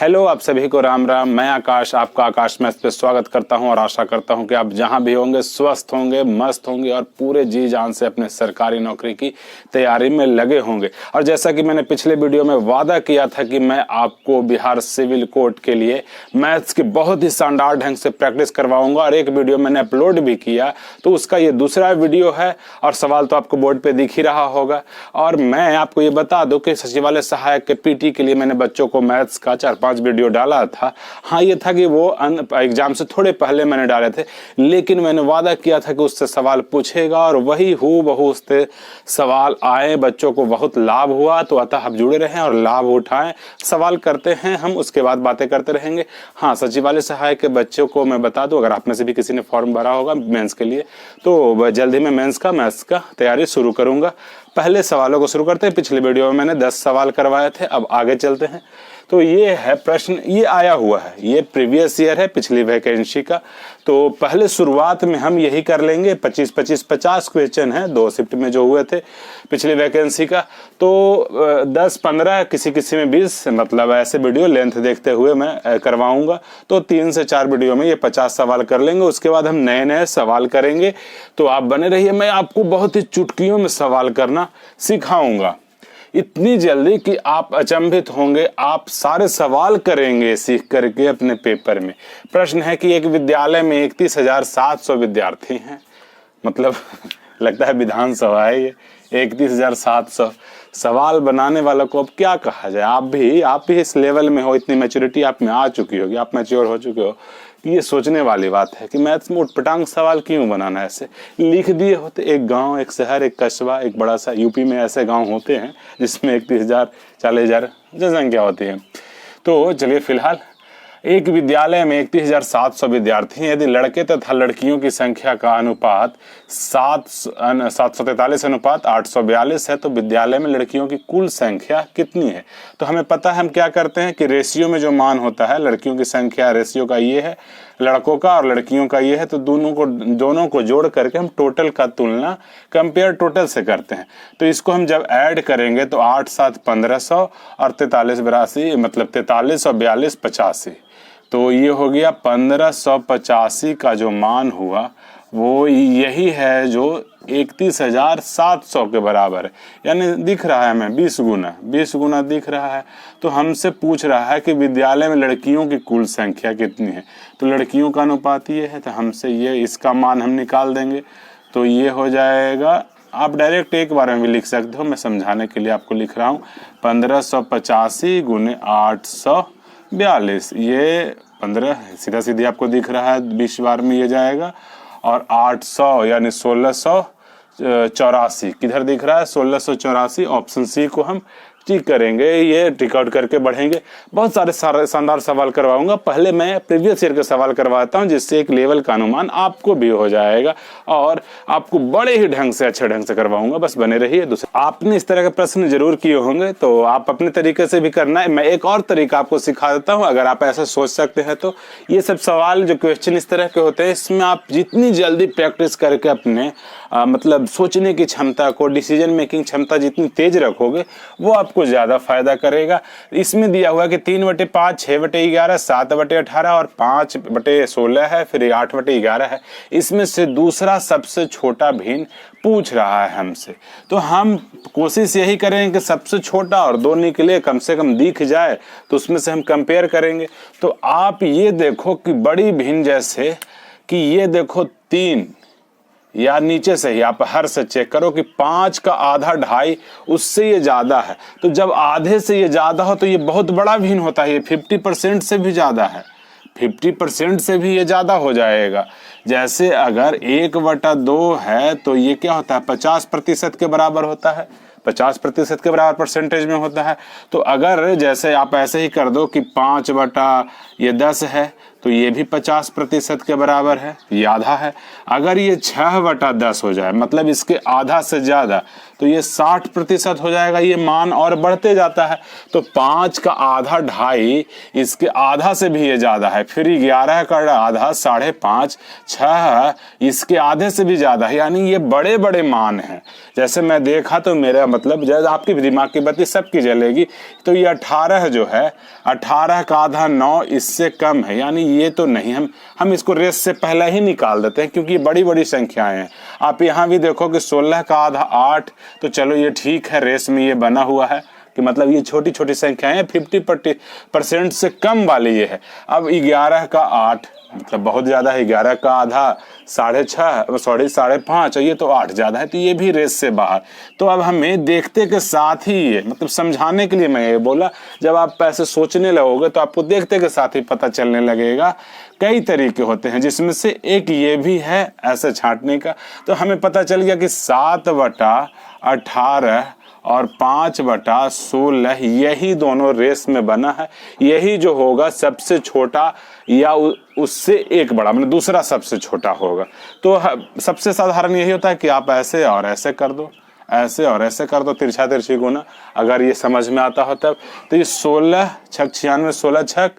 Hello, आप सभी को राम राम। मैं आकाश, आपका आकाश मैथ पे स्वागत करता हूं और आशा करता हूं कि आप जहां भी होंगे स्वस्थ होंगे, मस्त होंगे और पूरे जी जान से अपने सरकारी नौकरी की तैयारी में लगे होंगे। और जैसा कि मैंने पिछले वीडियो में वादा किया था कि मैं आपको बिहार सिविल कोर्ट के लिए मैथ्स की बहुत ही शानदार ढंग से प्रैक्टिस करवाऊंगा और एक वीडियो मैंने अपलोड भी किया, तो उसका ये दूसरा वीडियो है और सवाल तो आपको बोर्ड पे दिख ही रहा होगा। और मैं आपको ये बता दूं कि सचिवालय सहायक के पीटी के लिए मैंने बच्चों को मैथ्स का 4-5 वीडियो डाला था। हाँ, ये था कि वो एग्जाम से थोड़े पहले मैंने डाले थे, लेकिन मैंने वादा किया था कि उससे सवाल पूछेगा और वही हूबहू उससे सवाल आए, बच्चों को बहुत लाभ हुआ। तो अतः आप जुड़े रहें और लाभ उठाएं। सवाल करते हैं हम, उसके बाद बातें करते रहेंगे। हाँ, सचिवालय सहायक के बच्चों को मैं बता दूं, अगर आप में से भी किसी ने फॉर्म भरा होगा मेंस के लिए, तो जल्दी में मेंस का मैथ्स का तैयारी शुरू करूंगा। पहले सवालों को शुरू करते हैं। पिछले वीडियो में मैंने 10 सवाल करवाए थे, अब आगे चलते हैं। तो ये है प्रश्न, ये आया हुआ है, ये प्रीवियस ईयर है, पिछली वैकेंसी का। तो पहले शुरुआत में हम यही कर लेंगे। 25-25-50 क्वेश्चन है, 2 शिफ्ट में जो हुए थे पिछली वैकेंसी का। तो 10-15, किसी किसी में 20, मतलब ऐसे वीडियो लेंथ देखते हुए मैं करवाऊंगा। तो 3 से 4 वीडियो में ये 50 सवाल कर लेंगे। उसके बाद हम नए नए सवाल करेंगे। तो आप बने रहिए, मैं आपको बहुत ही चुटकियों में सवाल करना सिखाऊंगा, इतनी जल्दी कि आप अचंभित होंगे। आप सारे सवाल करेंगे सीख करके अपने पेपर में। प्रश्न है कि एक विद्यालय में 31,700 विद्यार्थी हैं, मतलब लगता है विधानसभा है ये। 31,700 सवाल बनाने वालों को अब क्या कहा जाए। आप भी इस लेवल में हो, इतनी मैच्योरिटी आप में आ चुकी होगी, आप मैच्योर हो चुके हो कि ये सोचने वाली बात है कि मैथ्स में उटपटांग सवाल क्यों बनाना। ऐसे लिख दिए होते, एक गांव, एक शहर, एक कस्बा, एक बड़ा सा। यूपी में ऐसे गांव होते हैं जिसमें 31,000 40,000 जनसंख्या होती है। तो चलिए, फिलहाल एक विद्यालय में 31,700 विद्यार्थी हैं। यदि लड़के तथा लड़कियों की संख्या का अनुपात 743 अनुपात 842 है, तो विद्यालय में लड़कियों की कुल संख्या कितनी है। तो हमें पता है, हम क्या करते हैं कि रेशियो में जो मान होता है, लड़कियों की संख्या रेशियो का ये है, लड़कों का और लड़कियों का ये है, तो दोनों को जोड़ करके हम टोटल का तुलना कंपेयर टोटल से करते हैं। तो इसको हम जब ऐड करेंगे तो 8 7 1500 और 43 82, मतलब 43 और 42 85। तो ये हो गया 1585 का जो मान हुआ वो यही है जो 31,700 के बराबर है। यानी दिख रहा है हमें 20 गुना दिख रहा है। तो हमसे पूछ रहा है कि विद्यालय में लड़कियों की कुल संख्या कितनी है। तो लड़कियों का अनुपात ये है, तो हमसे ये इसका मान हम निकाल देंगे। तो ये हो जाएगा, आप डायरेक्ट एक बार में भी लिख सकते हो, मैं समझाने के लिए आपको लिख रहा हूँ। 1585 गुने 842, ये 15 सीधा सीधी आपको दिख रहा है, 20 बार में ये जाएगा। और 800 यानी 1684 किधर दिख रहा है, 1684। ऑप्शन सी को हम टिक करेंगे, ये टिक आउट करके बढ़ेंगे। बहुत सारे शानदार सवाल करवाऊंगा। पहले मैं प्रीवियस ईयर के सवाल करवाता हूं, जिससे एक लेवल का अनुमान आपको भी हो जाएगा और आपको बड़े ही ढंग से, अच्छे ढंग से करवाऊंगा। बस बने रहिए। दूसरा, आपने इस तरह के प्रश्न जरूर किए होंगे, तो आप अपने तरीके से भी करना है। मैं एक और तरीका आपको सिखा देता हूँ, अगर आप ऐसा सोच सकते हैं तो। ये सब सवाल जो क्वेश्चन इस तरह के होते हैं, इसमें आप जितनी जल्दी प्रैक्टिस करके अपने मतलब सोचने की क्षमता को, डिसीजन मेकिंग क्षमता जितनी तेज रखोगे, वो आपको ज्यादा फायदा करेगा। इसमें दिया हुआ कि 3/5, 6/11, 7/18 और 5/16 है, फिर 8/11 है। इसमें से दूसरा सबसे छोटा भिन्न पूछ रहा है हमसे। तो हम कोशिश यही करेंगे कि सबसे छोटा और 2 निकले, कम से कम दिख जाए, तो उसमें से हम कंपेयर करेंगे। तो आप ये देखो कि बड़ी भिन्न, जैसे कि ये देखो 3, या नीचे से ही आप हर से चेक करो कि 5 का आधा 2.5, उससे ये ज्यादा है। तो जब आधे से ये ज्यादा हो तो ये बहुत बड़ा भिन्न होता है। ये 50% से भी ज्यादा है, 50% से भी ये ज्यादा हो जाएगा। जैसे अगर 1/2 है तो ये क्या होता है, 50% के बराबर होता है, 50% के बराबर परसेंटेज में होता है। तो अगर जैसे आप ऐसे ही कर दो कि 5/10 है, तो ये भी 50% के बराबर है, ये आधा है। अगर ये 6/10 हो जाए, मतलब इसके आधा से ज़्यादा, तो ये 60% हो जाएगा। ये मान और बढ़ते जाता है। तो 5 का आधा 2.5, इसके आधा से भी ये ज़्यादा है। फिर 11 का आधा 5.5, 6 इसके आधे से भी ज़्यादा है। यानी ये बड़े बड़े मान हैं। जैसे मैं देखा तो मेरा मतलब जैसे आपकी दिमाग की बत्ती सबकी जलेगी। तो ये 18 जो है, 18 का आधा 9, इससे कम है। यानी ये तो नहीं, हम इसको रेस से पहले ही निकाल देते हैं, क्योंकि ये बड़ी बड़ी संख्याएं हैं। आप यहाँ भी देखो कि 16 का आधा 8, तो चलो ये ठीक है, रेस में ये बना हुआ है कि मतलब ये छोटी छोटी संख्याएं हैं, 50% से कम वाली ये है। अब 11 का 8 मतलब बहुत ज्यादा है। 11 का आधा 5.5, ये तो 8 ज्यादा है, तो ये भी रेस से बाहर। तो अब हमें देखते के साथ ही ये मतलब समझाने के लिए मैं ये बोला, जब आप ऐसे सोचने लगोगे तो आपको देखते के साथ ही पता चलने लगेगा। कई तरीके होते हैं, जिसमें से एक ये भी है ऐसे छांटने का। तो हमें पता चल गया कि 7/18 और 5/16 यही दोनों रेस में बना है। यही जो होगा सबसे छोटा या उससे एक बड़ा, मतलब दूसरा सबसे छोटा होगा। तो सबसे साधारण यही होता है कि आप ऐसे और ऐसे कर दो, ऐसे और ऐसे कर दो, तिरछा तिरछी गुना। अगर ये समझ में आता हो तब। तो ये 16 छक 96, 16 छक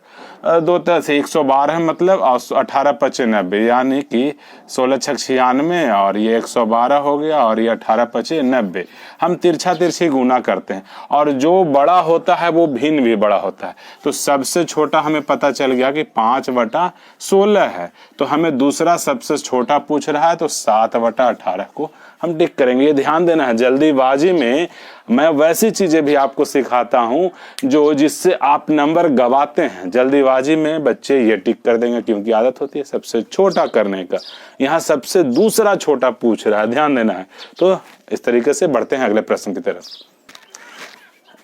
2 से 112 मतलब 18 5 90, यानी कि 16 छक 96 और ये 112 हो गया, और ये 18 5 90। हम तिरछा तिरछी गुना करते हैं, और जो बड़ा होता है वो भिन्न भी बड़ा होता है। तो सबसे छोटा हमें पता चल गया कि 5/16 है। तो हमें दूसरा सबसे छोटा पूछ रहा है, तो 7/18 को हम टिक करेंगे। ये ध्यान देना है, जल्दीबाजी में मैं वैसी चीजें भी आपको सिखाता हूं जो जिससे आप नंबर गवाते हैं। जल्दीबाजी में बच्चे ये टिक कर देंगे, क्योंकि आदत होती है सबसे छोटा करने का। यहाँ सबसे दूसरा छोटा पूछ रहा है, ध्यान देना है। तो इस तरीके से बढ़ते हैं अगले प्रश्न की तरफ।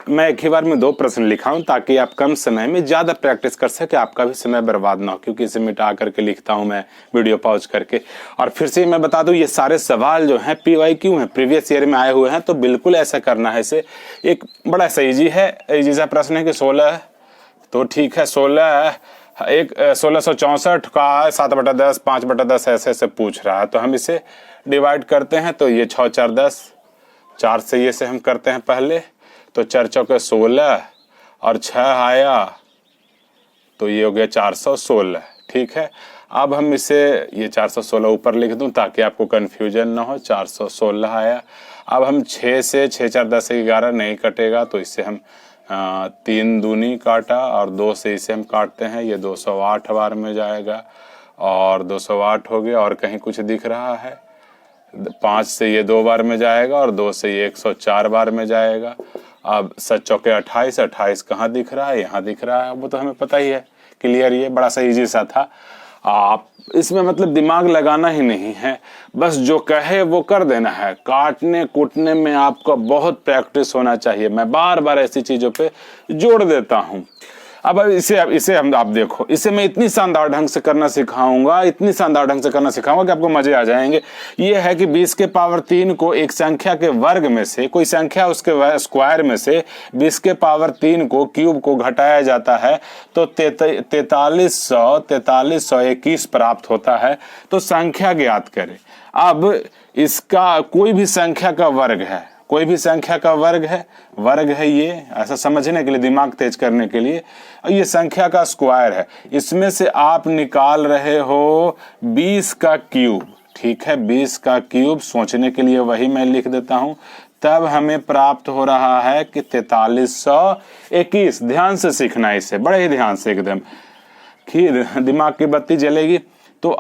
मैं एक ही बार में 2 प्रश्न लिखा हूं, ताकि आप कम समय में ज्यादा प्रैक्टिस कर सके, आपका भी समय बर्बाद ना हो, क्योंकि इसे मिटा करके लिखता हूं मैं वीडियो पॉज करके। और फिर से मैं बता दूं, ये सारे सवाल जो हैं PYQ हैं, प्रीवियस ईयर में आए हुए हैं। तो बिल्कुल ऐसा करना है। इसे एक बड़ा सा इजी है, इजी सा प्रश्न है कि 16, तो ठीक है 1664 का 7/10, 5/10 ऐसे ऐसे पूछ रहा है। तो हम इसे डिवाइड करते हैं। तो ये 6 4 10, 4 से ये से हम करते हैं पहले। तो 4 चौके 16 और 6 आया, तो ये हो गया 416। ठीक है, अब हम इसे ये 416 ऊपर लिख दूं ताकि आपको कंफ्यूजन ना हो। 416 आया। अब हम 6 से 6 4 10 11 नहीं कटेगा, तो इससे हम 3 दूनी काटा, और 2 से इसे हम काटते हैं। ये 208 बार में जाएगा, और 208 हो गया। और कहीं कुछ दिख रहा है? 5 से ये 2 बार में जाएगा, और 2 से ये 104 बार में जाएगा। अब 7 चौके 28, 28 कहाँ दिख रहा है? यहाँ दिख रहा है। वो तो हमें पता ही है, क्लियर। ये बड़ा सा इजी सा था। आप इसमें मतलब दिमाग लगाना ही नहीं है, बस जो कहे वो कर देना है। काटने कूटने में आपका बहुत प्रैक्टिस होना चाहिए। मैं बार बार ऐसी चीजों पे जोड़ देता हूँ। अब इसे हम आप देखो, इसे मैं इतनी शानदार ढंग से करना सिखाऊंगा, इतनी शानदार ढंग से करना सिखाऊंगा कि आपको मजे आ जाएंगे। ये है कि 20 के पावर 3 को एक संख्या के वर्ग में से, कोई संख्या उसके स्क्वायर में से 20 के पावर 3 को क्यूब को घटाया जाता है, तो 4321 प्राप्त होता है। तो संख्या ज्ञात करें। अब इसका कोई भी संख्या का वर्ग है, कोई भी संख्या का वर्ग है ये, ऐसा समझने के लिए, दिमाग तेज करने के लिए। ये संख्या का स्क्वायर है, इसमें से आप निकाल रहे हो 20 का क्यूब। ठीक है, 20 का क्यूब, सोचने के लिए वही मैं लिख देता हूं। तब हमें प्राप्त हो रहा है कि 4321। ध्यान से सीखना, इसे बड़े ही ध्यान से, एकदम दिमाग की बत्ती जलेगी। तो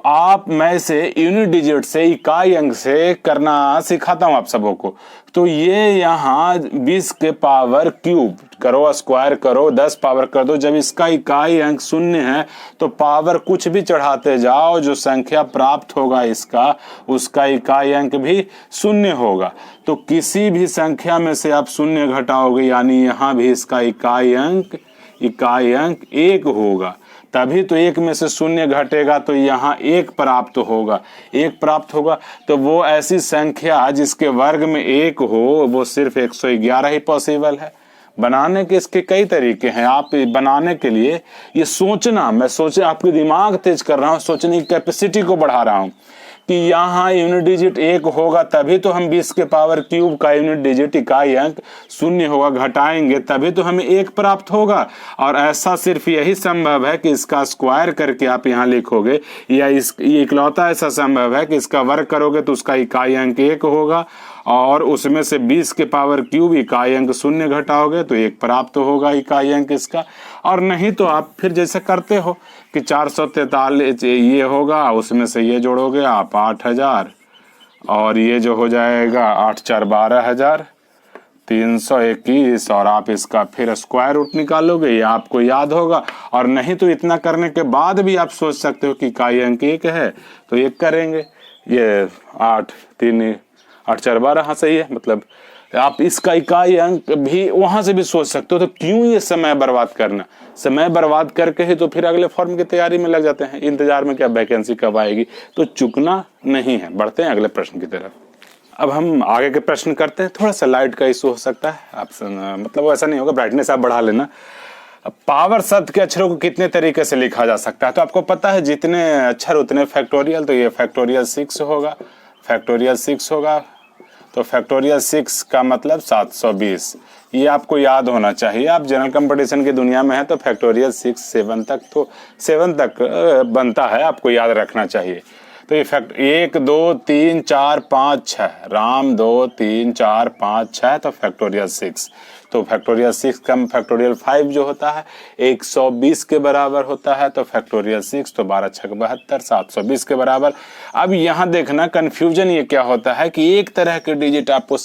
मैं से यूनिट डिजिट से, इकाई अंक से करना सिखाता हूं आप सबों को। तो ये यहाँ 20 के पावर क्यूब करो, स्क्वायर करो, 10 पावर कर दो। जब इसका इकाई अंक 0 है तो पावर कुछ भी चढ़ाते जाओ, जो संख्या प्राप्त होगा इसका, उसका इकाई अंक भी 0 होगा। तो किसी भी संख्या में से आप 0 घटाओगे, यानी यहाँ भी इसका इकाई अंक 1 होगा। तभी तो 1 में से 0 घटेगा, तो यहाँ 1 प्राप्त होगा। 1 प्राप्त होगा तो वो ऐसी संख्या जिसके वर्ग में 1 हो, वो सिर्फ 111 ही पॉसिबल है। बनाने के इसके कई तरीके हैं। आप बनाने के लिए ये सोचना, मैं सोचे आपके दिमाग तेज कर रहा हूँ, सोचने की कैपेसिटी को बढ़ा रहा हूँ कि यहाँ यूनिट डिजिट 1 होगा तभी तो हम 20 के पावर क्यूब का यूनिट डिजिट इकाई अंक 0 होगा, घटाएंगे तभी तो हमें 1 प्राप्त होगा। और ऐसा सिर्फ यही संभव है कि इसका स्क्वायर करके आप यहाँ लिखोगे, या ये इकलौता ऐसा संभव है कि इसका वर्ग करोगे तो उसका इकाई अंक 1 होगा, और उसमें से 20 के पावर क्यूब इकाई अंक 0 घटाओगे तो 1 प्राप्त होगा इकाई अंक इसका। और नहीं तो आप फिर जैसे करते हो कि 443 ये होगा, उसमें से ये जोड़ोगे आप 8000, और ये जो हो जाएगा 8 4 12,000 321, और आप इसका फिर स्क्वायर रूट निकालोगे, ये आपको याद होगा। और नहीं तो इतना करने के बाद भी आप सोच सकते हो कि इकाई अंक 1 है तो 1 करेंगे, ये 8 3 8 4 12, हाँ सही है। मतलब आप इसका इकाई अंक भी वहां से भी सोच सकते हो। तो क्यों ये समय बर्बाद करना, समय बर्बाद करके ही तो फिर अगले फॉर्म की तैयारी में लग जाते हैं, इंतजार में क्या वैकेंसी कब आएगी। तो चुकना नहीं है। बढ़ते हैं अगले प्रश्न की तरफ। अब हम आगे के प्रश्न करते हैं। थोड़ा सा लाइट का इशू हो सकता है, आप मतलब ऐसा नहीं होगा, ब्राइटनेस आप बढ़ा लेना। पावर शब्द के अक्षरों को कितने तरीके से लिखा जा सकता है, तो आपको पता है जितने अक्षर उतने फैक्टोरियल, तो ये फैक्टोरियल 6 होगा, फैक्टोरियल 6 होगा। तो फैक्टोरियल 6 का मतलब 720, ये आपको याद होना चाहिए। आप जनरल कंपटीशन की दुनिया में है तो फैक्टोरियल 6 7 तक, तो 7 तक बनता है, आपको याद रखना चाहिए। तो ये 1 2 3 4 5 6, राम 2 3 4 5 6, तो फैक्टोरियल 6। तो फैक्टोरियल 6 कम फैक्टोरियल 5 जो होता है 120 के बराबर होता है, तो फैक्टोरियल 6 तो 12 6 72 720 के बराबर। अब यहाँ देखना कंफ्यूजन ये क्या होता है कि एक तरह के डिजिट आपको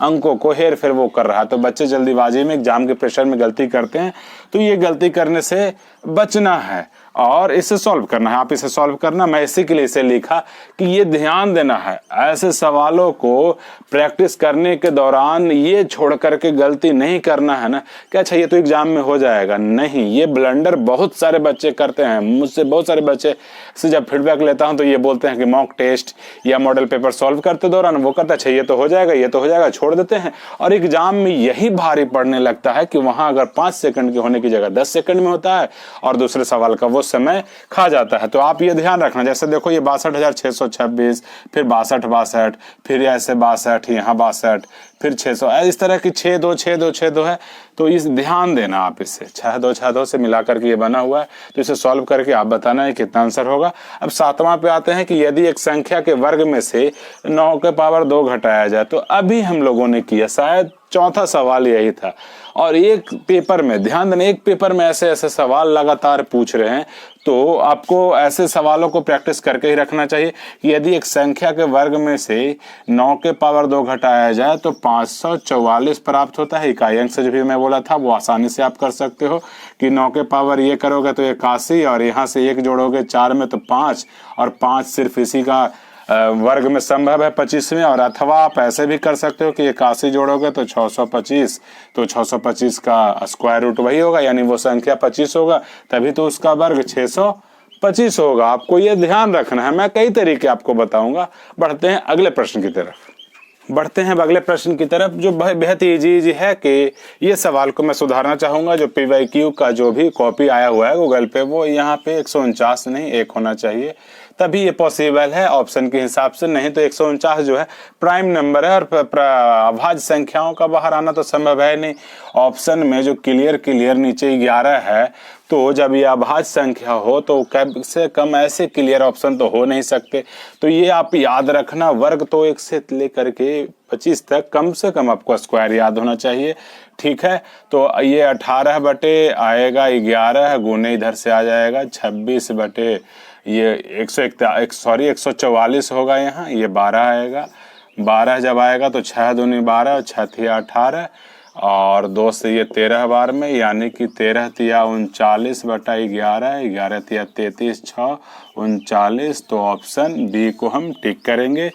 अंकों को हेर फेर वो कर रहा है। तो बच्चे जल्दीबाजी में एग्जाम के प्रेशर में गलती करते हैं, तो ये गलती करने से बचना है और इसे सॉल्व करना है। आप इसे सॉल्व करना, मैं इसी के लिए इसे लिखा कि ये ध्यान देना है, ऐसे सवालों को प्रैक्टिस करने के दौरान ये छोड़ करके गलती नहीं करना है ना कि अच्छा ये तो एग्जाम में हो जाएगा। नहीं, ये ब्लंडर बहुत सारे बच्चे करते हैं। मुझसे बहुत सारे बच्चे से जब फीडबैक लेता हूं तो ये बोलते हैं कि मॉक टेस्ट या मॉडल पेपर सॉल्व करते दौरान वो करता अच्छा ये तो हो जाएगा, ये तो हो जाएगा, छोड़ देते हैं। और एग्जाम में यही भारी पड़ने लगता है कि वहां अगर 5 सेकंड के होने की जगह 10 सेकंड में होता है और दूसरे सवाल का वो समय खा जाता है। तो आप ये ध्यान रखना, जैसे देखो ये 62,626, फिर 62 फिर ऐसे 62, यहाँ 62, फिर 600, इस तरह की 6 2 6 2 6 2 है। तो इस ध्यान देना आप, इससे 6 2 से मिला करके ये बना हुआ है। तो इसे सॉल्व करके आप बताना है कितना आंसर होगा। अब 7वां पे आते हैं कि यदि एक संख्या के वर्ग में से 9 के पावर 2 घटाया जाए, तो अभी हम लोगों ने किया, शायद चौथा सवाल यही था। और एक पेपर में ध्यान देना, एक पेपर में ऐसे ऐसे सवाल लगातार पूछ रहे हैं, तो आपको ऐसे सवालों को प्रैक्टिस करके ही रखना चाहिए कि यदि एक संख्या के वर्ग में से 9 के पावर 2 घटाया जाए तो 544 प्राप्त होता है। इकाई अंक से जो भी मैं बोला था वो आसानी से आप कर सकते हो कि 9 के पावर ये करोगे तो 81, और यहाँ से 1 जोड़ोगे 4 में तो 5, और 5 सिर्फ इसी का वर्ग में संभव है 25 में। और अथवा आप ऐसे भी कर सकते हो कि 81 जोड़ोगे तो 625, तो 625 का स्क्वायर रूट वही होगा, यानी वो संख्या 25 होगा, तभी तो उसका वर्ग 625 होगा। आपको ये ध्यान रखना है, मैं कई तरीके आपको बताऊंगा। बढ़ते हैं अगले प्रश्न की तरफ। अगले प्रश्न की तरफ जो बेहद इजी है कि ये सवाल को मैं सुधारना चाहूंगा। जो PYQ का जो भी कॉपी आया हुआ है गूगल पे, वो यहाँ पे 149 नहीं 1 होना चाहिए, तभी ये पॉसिबल है ऑप्शन के हिसाब से। नहीं तो 149 जो है प्राइम नंबर है, और अभाज्य संख्याओं का बाहर आना तो संभव है नहीं। ऑप्शन में जो क्लियर नीचे 11 है, तो जब ये अभाज्य संख्या हो तो कम से कम ऐसे क्लियर ऑप्शन तो हो नहीं सकते। तो ये आप याद रखना, वर्ग तो 1 से लेकर के 25 तक कम से कम आपको स्क्वायर याद होना चाहिए, ठीक है। तो ये 18 बटे आएगा 11 गुने इधर से आ जाएगा 26 बटे ये 144 होगा, यहाँ ये 12 आएगा। 12 जब आएगा तो 6 दूनी 12, 6 तिया 18, और 2 से ये 13 बार में, यानी कि 13 तिया 39 बटा 11, 11 तिया 33, 6 39। तो ऑप्शन बी को हम टिक करेंगे।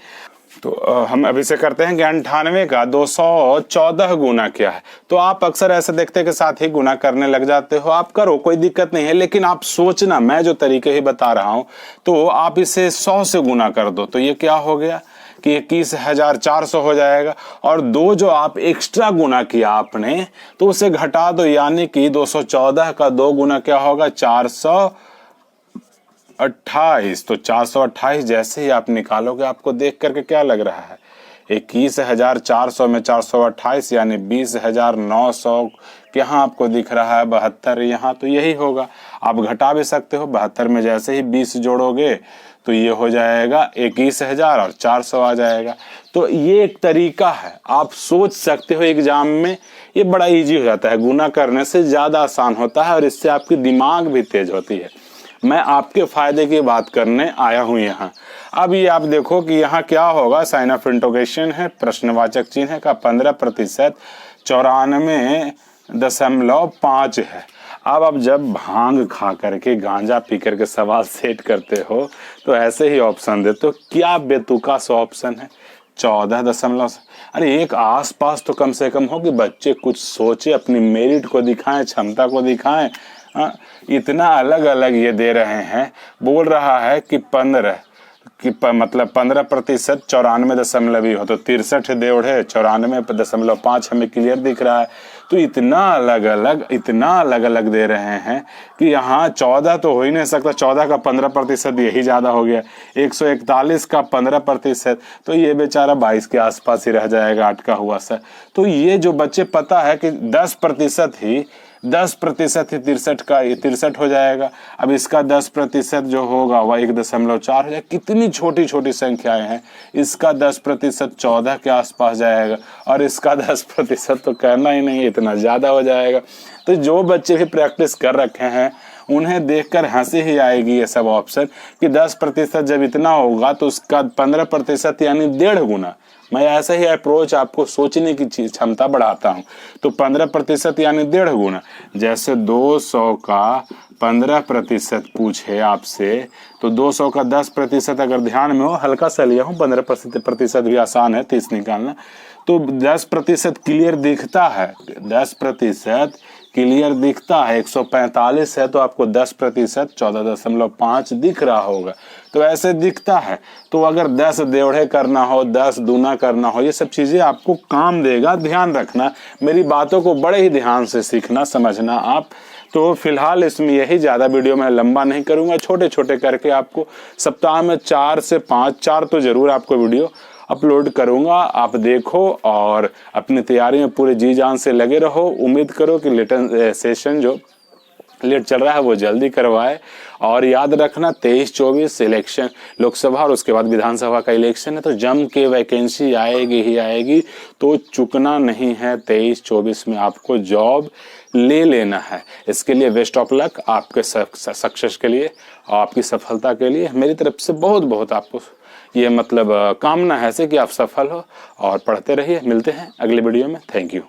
तो हम अभी से करते हैं कि 98 का 214 गुना क्या है। तो आप अक्सर ऐसे देखते के साथ ही गुना करने लग जाते हो, आप करो, कोई दिक्कत नहीं है, लेकिन आप सोचना, मैं जो तरीके ही बता रहा हूं, तो आप इसे 100 से गुना कर दो। तो ये क्या हो गया कि 21,400 हो जाएगा, और 2 जो आप एक्स्ट्रा गुना किया आपने तो उसे घटा दो, यानी कि 214 का 2 गुना क्या होगा 428। तो 428 जैसे ही आप निकालोगे आपको देख करके क्या लग रहा है, 21,400 में 428 यानी 20,900। यहाँ आपको दिख रहा है 72, यहाँ तो यही होगा। आप घटा भी सकते हो, 72 में जैसे ही 20 जोड़ोगे तो ये हो जाएगा 21,400 आ जाएगा। तो ये एक तरीका है, आप सोच सकते हो एग्जाम में, ये बड़ा इजी हो जाता है, गुना करने से ज़्यादा आसान होता है और इससे आपकी दिमाग भी तेज होती है। मैं आपके फायदे की बात करने आया हूँ यहाँ। अब ये आप देखो कि यहाँ क्या होगा, साइन ऑफ इंटरोगेशन है, प्रश्नवाचक चिन्ह का 15% 94.5 है। अब आप जब भांग खा करके गांजा पी करके सवाल सेट करते हो तो ऐसे ही ऑप्शन दे, तो क्या बेतुका सा ऑप्शन है 14 अरे एक आसपास तो कम से कम हो कि बच्चे कुछ सोचे, अपनी मेरिट को दिखाएं, क्षमता को दिखाएं। इतना अलग अलग ये दे रहे हैं, बोल रहा है कि 15% 94 हो तो 63 देवढ़े 94.5 हमें क्लियर दिख रहा है। तो इतना अलग अलग दे रहे हैं कि यहाँ 14 तो हो ही नहीं सकता, 14 का 15% यही ज़्यादा हो गया, 141 का 15%, तो ये बेचारा 22 के आसपास ही रह जाएगा, अटका हुआ सा। तो ये जो बच्चे पता है कि 10% ही 63 का 63 हो जाएगा। अब इसका 10% जो होगा वह 1.4 हो जाएगा। कितनी छोटी छोटी संख्याएं हैं, इसका 10% 14 के आसपास जाएगा और इसका 10% तो कहना ही नहीं, इतना ज़्यादा हो जाएगा। तो जो बच्चे भी प्रैक्टिस कर रखे हैं उन्हें देखकर हंसी ही आएगी ये सब ऑप्शन कि 10% जब इतना होगा तो उसका 15% यानी 1.5 गुना। मैं ऐसा ही अप्रोच आपको सोचने की क्षमता बढ़ाता हूँ। तो 15% यानी 1.5 गुना। जैसे 200 का 15% पूछे आपसे तो 200 का 10% अगर ध्यान में हो, हल्का सा लिया हूँ, 15% भी आसान है 30 निकालना। तो 10% क्लियर दिखता है, 10% क्लियर दिखता है, 145 है तो आपको 10% 14.5 दिख रहा होगा। तो ऐसे दिखता है। तो अगर 10 देवढ़े करना हो, 10 दूना करना हो, ये सब चीज़ें आपको काम देगा। ध्यान रखना, मेरी बातों को बड़े ही ध्यान से सीखना समझना आप। तो फिलहाल इसमें यही, ज़्यादा वीडियो मैं लंबा नहीं करूँगा, छोटे छोटे करके आपको सप्ताह में 4 से 5 4 तो ज़रूर आपको वीडियो अपलोड करूंगा। आप देखो और अपनी तैयारी में पूरे जी जान से लगे रहो। उम्मीद करो कि लेटेस्ट सेशन जो लेट चल रहा है वो जल्दी करवाए। और याद रखना 23-24 इलेक्शन लोकसभा और उसके बाद विधानसभा का इलेक्शन है, तो जम के वैकेंसी आएगी ही आएगी, तो चुकना नहीं है। 23-24 में आपको जॉब ले लेना है। इसके लिए बेस्ट ऑफ लक आपके सक्सेस के लिए और आपकी सफलता के लिए मेरी तरफ से बहुत बहुत आपको ये कामना है से कि आप सफल हो और पढ़ते रहिए। मिलते हैं अगले वीडियो में। Thank you.